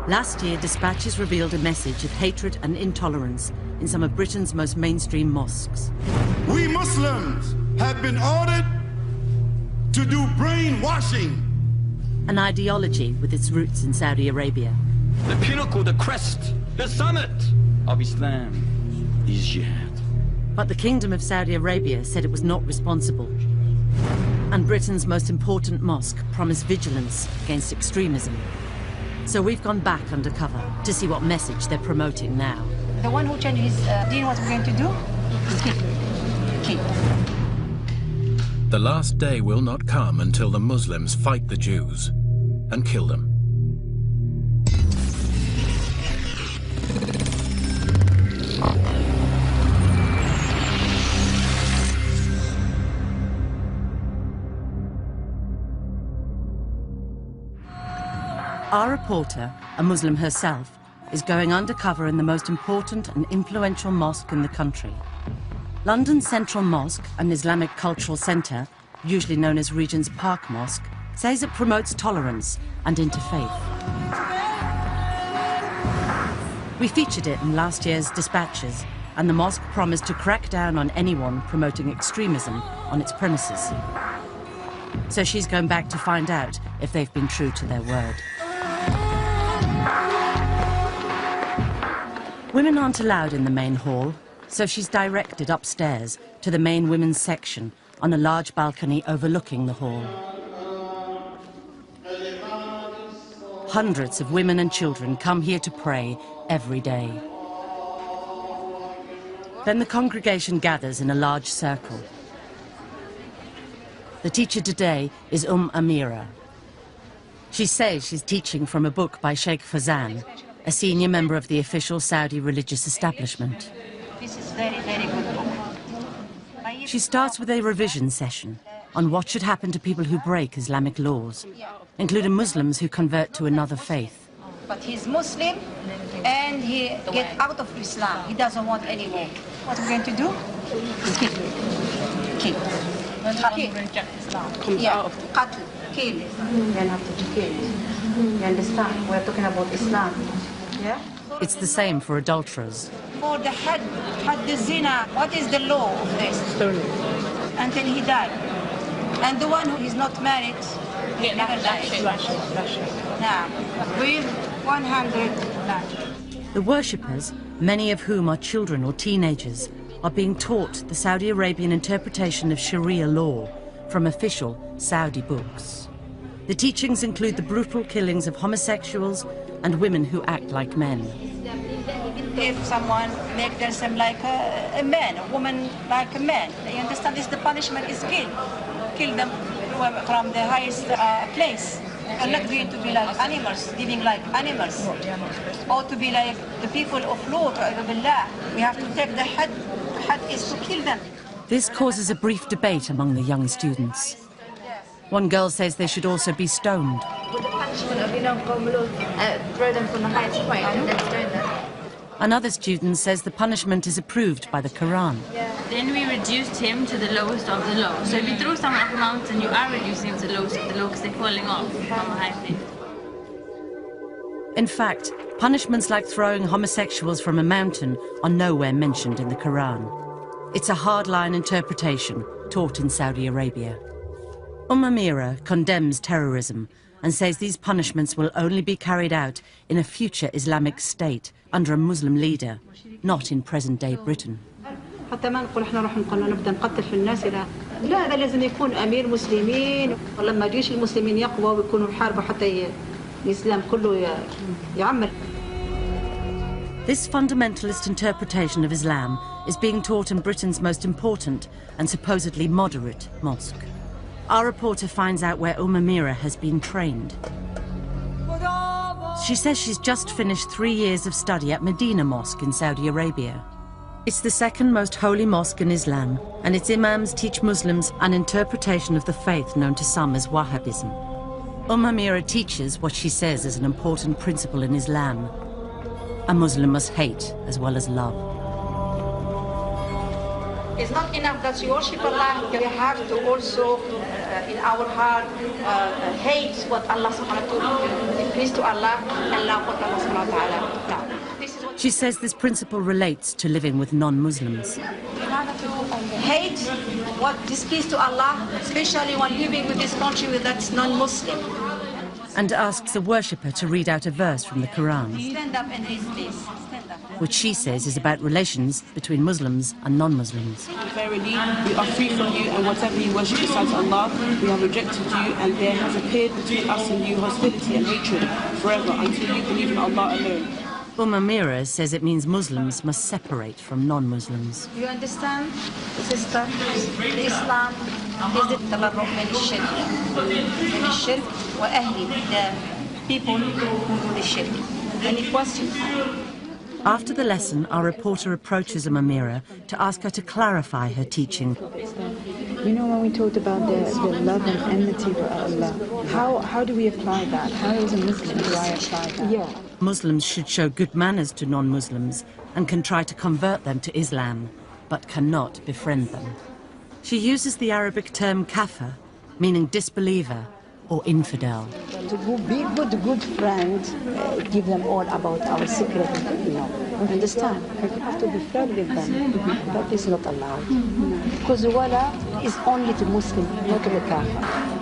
Last year, dispatches revealed a message of hatred and intolerance in some of Britain's most mainstream mosques. We Muslims have been ordered to do brainwashing. An ideology with its roots in Saudi Arabia. The pinnacle, the crest, the summit of Islam is jihad. But the Kingdom of Saudi Arabia said it was not responsible. And Britain's most important mosque promised vigilance against extremism. So we've gone back undercover to see what message they're promoting now. The one who changed his deen, what we're going to do is kill. The last day will not come until the Muslims fight the Jews and kill them. Our reporter, a Muslim herself, is going undercover in the most important and influential mosque in the country. London's Central Mosque, an Islamic cultural centre, usually known as Regent's Park Mosque, says it promotes tolerance and interfaith. We featured it in last year's dispatches, and the mosque promised to crack down on anyone promoting extremism on its premises. So she's going back to find out if they've been true to their word. Women aren't allowed in the main hall, so she's directed upstairs to the main women's section on a large balcony overlooking the hall. Hundreds of women and children come here to pray every day. Then the congregation gathers in a large circle. The teacher today is Amira. She says she's teaching from a book by Sheikh Fazan, a senior member of the official Saudi religious establishment. This is very, very good book. She starts with a revision session on what should happen to people who break Islamic laws, including Muslims who convert to another faith. But he's Muslim and he gets out of Islam. He doesn't want any more. What we're going to do is kill. Comes out of qatl, kill. Then have to kill. You understand? We're talking about Islam. Yeah? It's the same for adulterers. For the had the zina, what is the law of this? Until he died. And the one who is not married, he never dies. Now, with 100 lashes. The worshippers, many of whom are children or teenagers, are being taught the Saudi Arabian interpretation of Sharia law from official Saudi books. The teachings include the brutal killings of homosexuals and women who act like men. If someone makes themselves like a man, a woman like a man, you understand this, the punishment is kill. Kill them from the highest place. And not going to be like animals, living like animals. Or to be like the people of Lut, we have to take the had is to kill them. This causes a brief debate among the young students. One girl says they should also be stoned. With the punishment of, throw them from the highest point and then stone them. Another student says the punishment is approved by the Quran. Then we reduced him to the lowest of the low. So if you throw someone off a mountain, you are reducing him to the lowest of the low because they're falling off from a high place. In fact, punishments like throwing homosexuals from a mountain are nowhere mentioned in the Quran. It's a hardline interpretation taught in Saudi Arabia. Amira condemns terrorism and says these punishments will only be carried out in a future Islamic state under a Muslim leader, not in present-day Britain. حتى ما نقول احنا نروح نبدا نقتل في الناس لا هذا لازم يكون امير مسلمين ولما جيش المسلمين يقوى ويكونوا يحاربوا حتى الاسلام كله يعمر. This fundamentalist interpretation of Islam is being taught in Britain's most important and supposedly moderate mosque. Our reporter finds out where Amira has been trained. She says she's just finished 3 years of study at Medina Mosque in Saudi Arabia. It's the second most holy mosque in Islam, and its imams teach Muslims an interpretation of the faith known to some as Wahhabism. Amira teaches what she says is an important principle in Islam. A Muslim must hate as well as love. It's not enough that you worship Allah, you have to also, in our heart, hate what Allah subhanahu wa ta'ala Peace to Allah and la quwwata illa billah subhanahu wa ta'ala. This is what She says this principle relates to living with non-Muslims. hate what displeases to Allah, especially when living with this country that's non-Muslim. And asks a worshipper to read out a verse from the Quran, Stand up and raise please. Stand up. which she says is about relations between Muslims and non-Muslims. Verily, we are free from you, and whatever you worship besides Allah, we have rejected you, and there has appeared between us and you hostility and hatred forever until you believe in Allah alone. Amira says it means Muslims must separate from non-Muslims. You understand, sister? Islam is the tabarruk min al-shirk wa ahli, the people who do the shirk. Any questions? After the lesson, our reporter approaches Amira to ask her to clarify her teaching. You know, when we talked about the love and enmity for Allah, how do we apply that? How as a Muslim do I apply that? Yeah. Muslims should show good manners to non-Muslims and can try to convert them to Islam, but cannot befriend them. She uses the Arabic term kafir, meaning disbeliever or infidel. To be good friend, give them all about our secret, understand? You have to be friend with them. That is not allowed. Because the wala is only to Muslim, not to the kafir.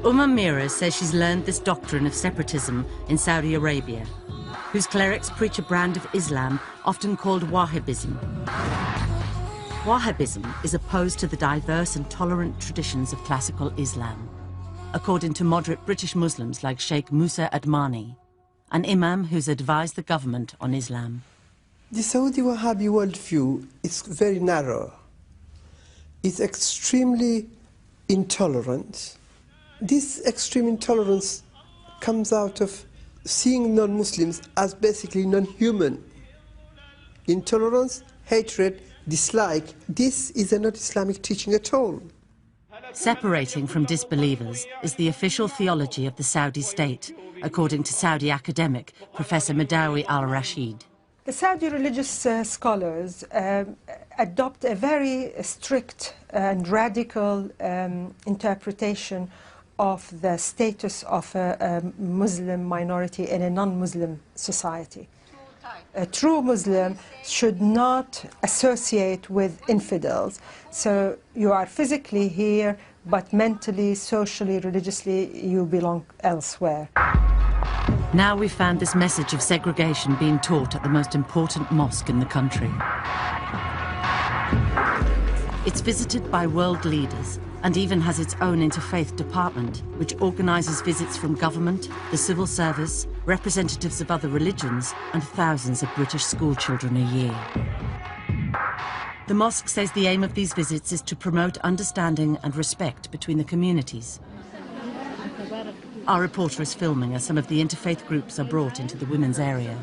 Amira says she's learned this doctrine of separatism in Saudi Arabia, whose clerics preach a brand of Islam often called Wahhabism. Wahhabism is opposed to the diverse and tolerant traditions of classical Islam, according to moderate British Muslims like Sheikh Musa Admani, an imam who's advised the government on Islam. The Saudi Wahhabi worldview is very narrow. It's extremely intolerant. This extreme intolerance comes out of seeing non-Muslims as basically non-human. Intolerance, hatred, dislike, this is not Islamic teaching at all. Separating from disbelievers is the official theology of the Saudi state, according to Saudi academic Professor Madawi al-Rashid. The Saudi religious scholars adopt a very strict and radical interpretation of the status of a Muslim minority in a non-Muslim society. A true Muslim should not associate with infidels. So you are physically here, but mentally, socially, religiously, you belong elsewhere. Now we've found this message of segregation being taught at the most important mosque in the country. It's visited by world leaders and even has its own interfaith department, which organises visits from government, the civil service, representatives of other religions, and thousands of British schoolchildren a year. The mosque says the aim of these visits is to promote understanding and respect between the communities. Our reporter is filming as some of the interfaith groups are brought into the women's area.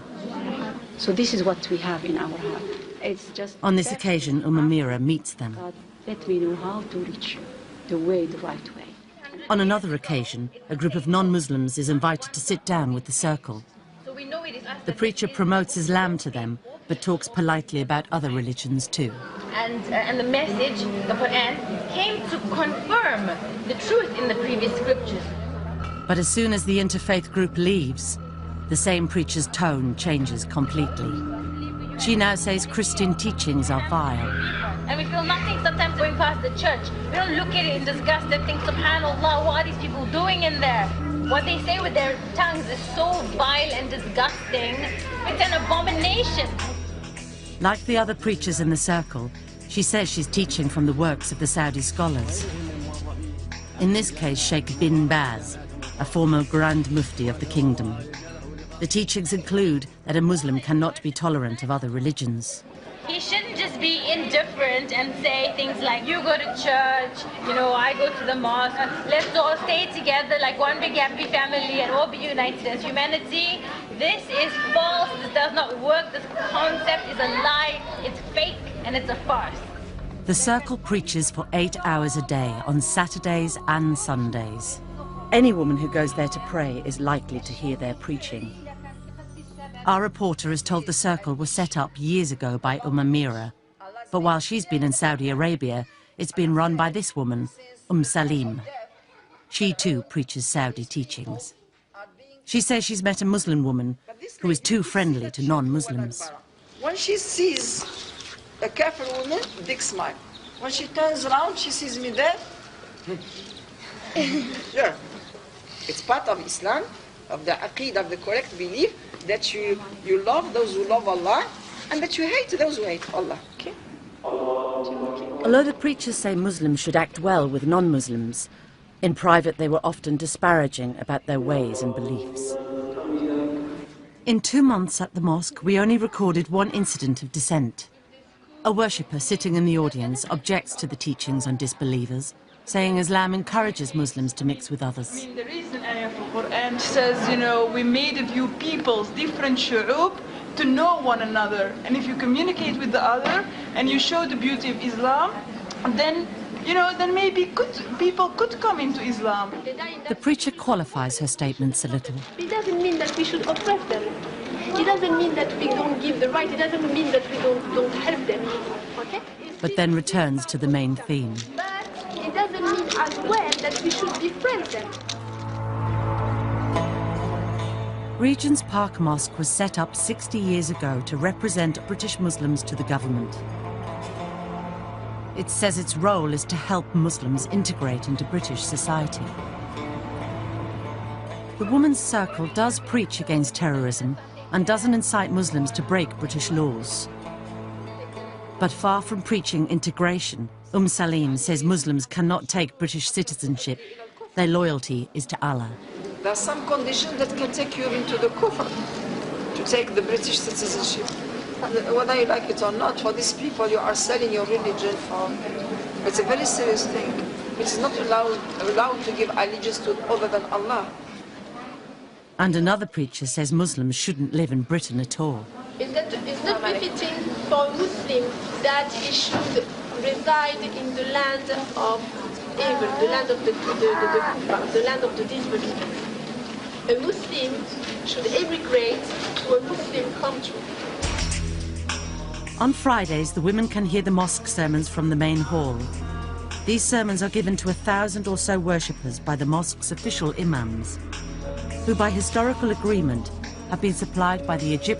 So this is what we have in our heart. It's just on this occasion, Amira meets them. God, let me know how to reach you the way, the right way. On another occasion, a group of non-Muslims is invited to sit down with the circle. The preacher promotes Islam to them, but talks politely about other religions too. And the message, the Quran, came to confirm the truth in the previous scriptures. But as soon as the interfaith group leaves, the same preacher's tone changes completely. She now says Christian teachings are vile. And we feel nothing sometimes going past the church. We don't look at it in disgust and think, subhanAllah, what are these people doing in there? What they say with their tongues is so vile and disgusting. It's an abomination. Like the other preachers in the circle, she says she's teaching from the works of the Saudi scholars. In this case, Sheikh bin Baz, a former Grand Mufti of the kingdom. The teachings include that a Muslim cannot be tolerant of other religions. He shouldn't just be indifferent and say things like, you go to church, I go to the mosque, let's all stay together like one big happy family and all be united as humanity. This is false, this does not work, this concept is a lie, it's fake, and it's a farce. The circle preaches for 8 hours a day on Saturdays and Sundays. Any woman who goes there to pray is likely to hear their preaching. Our reporter is told the circle was set up years ago by Amira, but while she's been in Saudi Arabia, it's been run by this woman, Salim. She too preaches Saudi teachings. She says she's met a Muslim woman who is too friendly to non-Muslims. When she sees a kafir woman, big smile. When she turns around, she sees me there. Sure. It's part of Islam, of the aqeedah, of the correct belief, that you love those who love Allah, and that you hate those who hate Allah. Okay? Although the preachers say Muslims should act well with non-Muslims, in private they were often disparaging about their ways and beliefs. In 2 months at the mosque, we only recorded one incident of dissent. A worshipper sitting in the audience objects to the teachings on disbelievers, saying Islam encourages Muslims to mix with others. There is an ayah of the Quran says, you know, we made of you peoples, different shu'ub, to know one another. And if you communicate with the other and you show the beauty of Islam, then, you know, then maybe people could come into Islam. The preacher qualifies her statements a little. It doesn't mean that we should oppress them. It doesn't mean that we don't give the right. It doesn't mean that we don't help them. Okay? But then returns to the main theme. But it doesn't mean as well that we should befriend them. Regent's Park Mosque was set up 60 years ago to represent British Muslims to the government. It says its role is to help Muslims integrate into British society. The Women's Circle does preach against terrorism and doesn't incite Muslims to break British laws. But far from preaching integration, Salim says Muslims cannot take British citizenship. Their loyalty is to Allah. There are some conditions that can take you into the kufr, to take the British citizenship. Whether you like it or not, for these people you are selling your religion for. It's a very serious thing. It is not allowed to give allegiance to other than Allah. And another preacher says Muslims shouldn't live in Britain at all. It's not befitting for a Muslim that he should reside in the land of evil, the land of the kuffar, the land of the disbelievers. A Muslim should emigrate to a Muslim country. On Fridays, the women can hear the mosque sermons from the main hall. These sermons are given to 1,000 or so worshippers by the mosque's official imams, who by historical agreement have been supplied by the Egyptian